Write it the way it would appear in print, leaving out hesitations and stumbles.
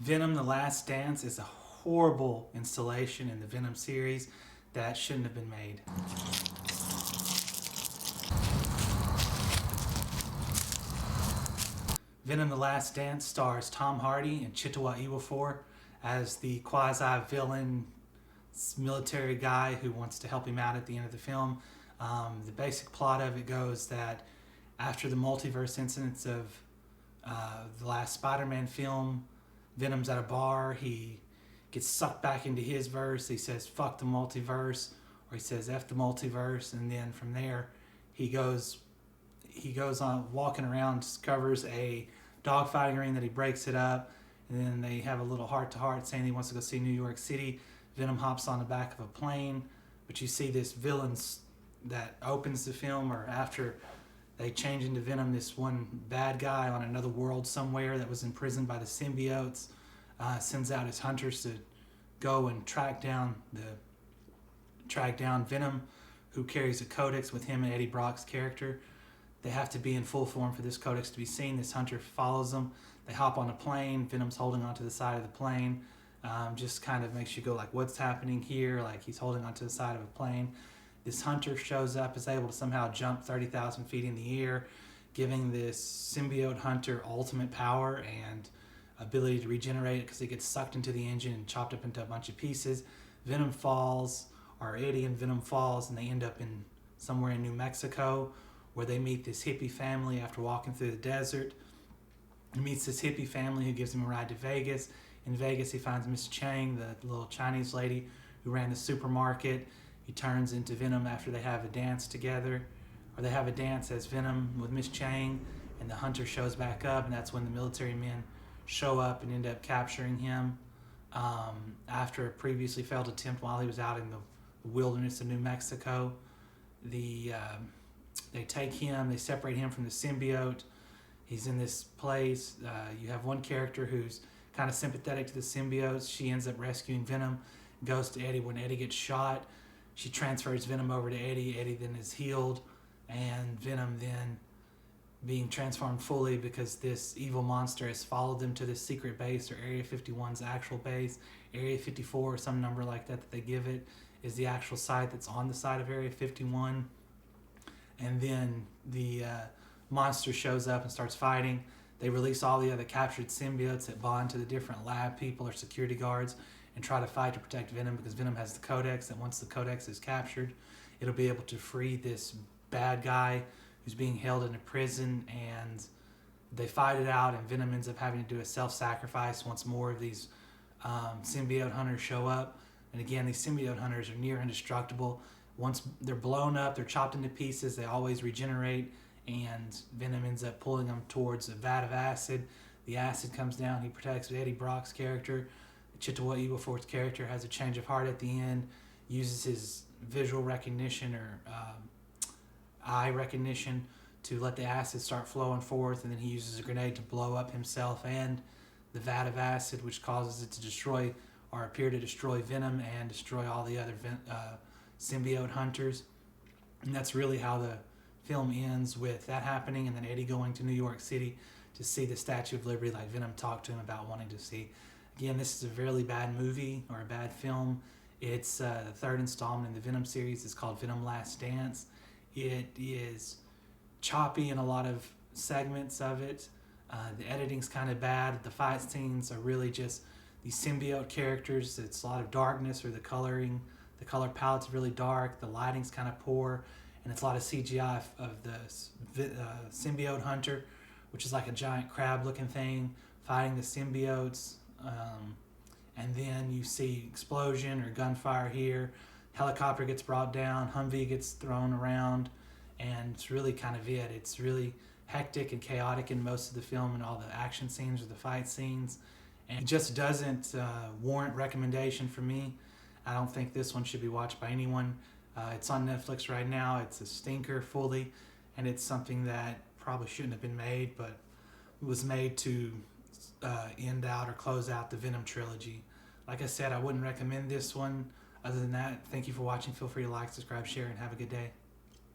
Venom The Last Dance is a horrible installation in the Venom series that shouldn't have been made. Venom The Last Dance stars Tom Hardy and Chiwetel Ejiofor as the quasi-villain military guy who wants to help him out at the end of the film. The basic plot of it goes that after the multiverse incidents of the last Spider-Man film, Venom's at a bar, he gets sucked back into his verse, he says fuck the multiverse, or he says F the multiverse, and then from there he goes on walking around, discovers a dogfighting ring that he breaks it up, and then they have a little heart-to-heart saying he wants to go see New York City. Venom hops on the back of a plane, but you see this villain that opens the film, or after they change into Venom, this one bad guy on another world somewhere that was imprisoned by the symbiotes sends out his hunters to go and track down Venom, who carries a codex with him and Eddie Brock's character. They have to be in full form for this codex to be seen. This hunter follows them. They hop on a plane. Venom's holding onto the side of the plane. Just kind of makes you go like, what's happening here? Like, he's holding onto the side of a plane. This hunter shows up, is able to somehow jump 30,000 feet in the air, giving this symbiote hunter ultimate power and ability to regenerate it because he gets sucked into the engine and chopped up into a bunch of pieces. Venom falls, or Eddie and Venom falls, and they end up in somewhere in New Mexico, where they meet this hippie family after walking through the desert. He meets this hippie family who gives him a ride to Vegas. In Vegas, he finds Miss Chang, the little Chinese lady who ran the supermarket. He turns into Venom after they have a dance together, or they have a dance as Venom with Miss Chang, and the hunter shows back up, and that's when the military men show up and end up capturing him after a previously failed attempt while he was out in the wilderness of New Mexico. They take him, they separate him from the symbiote. He's in this place. You have one character who's kind of sympathetic to the symbiotes. She ends up rescuing Venom, goes to Eddie when Eddie gets shot. She transfers Venom over to Eddie. Eddie then is healed, and Venom then being transformed fully because this evil monster has followed them to this secret base, or Area 51's actual base. Area 54 or some number like that they give it is the actual site that's on the side of Area 51. And then the monster shows up and starts fighting. They release all the other captured symbiotes that bond to the different lab people or security guards and try to fight to protect Venom, because Venom has the codex, and once the codex is captured, it'll be able to free this bad guy who's being held in a prison. And they fight it out, and Venom ends up having to do a self-sacrifice once more of these symbiote hunters show up. And again, these symbiote hunters are near indestructible. Once they're blown up, they're chopped into pieces, they always regenerate, and Venom ends up pulling them towards a vat of acid. The acid comes down, he protects Eddie Brock's character. Chiwetel Ejiofor's character has a change of heart at the end, uses his visual recognition or eye recognition to let the acid start flowing forth, and then he uses a grenade to blow up himself and the vat of acid, which causes it to destroy, or appear to destroy, Venom and destroy all the other symbiote hunters. And that's really how the film ends, with that happening, and then Eddie going to New York City to see the Statue of Liberty like Venom talked to him about wanting to see. Again, this is a really bad movie, or a bad film. It's the third installment in the Venom series. It's called Venom Last Dance. It is choppy in a lot of segments of it. The editing's kind of bad. The fight scenes are really just these symbiote characters. It's a lot of darkness, or the color palette's really dark. The lighting's kind of poor, and it's a lot of CGI of the symbiote hunter, which is like a giant crab-looking thing fighting the symbiotes. And then you see explosion or gunfire here. Helicopter gets brought down. Humvee gets thrown around, and it's really kind of it. It's really hectic and chaotic in most of the film, and all the action scenes or the fight scenes. And it just doesn't warrant recommendation for me. I don't think this one should be watched by anyone. It's on Netflix right now. It's a stinker fully, and it's something that probably shouldn't have been made, but it was made to end out or close out the Venom trilogy. Like I said, I wouldn't recommend this one. Other than that, thank you for watching. Feel free to like, subscribe, share, and have a good day.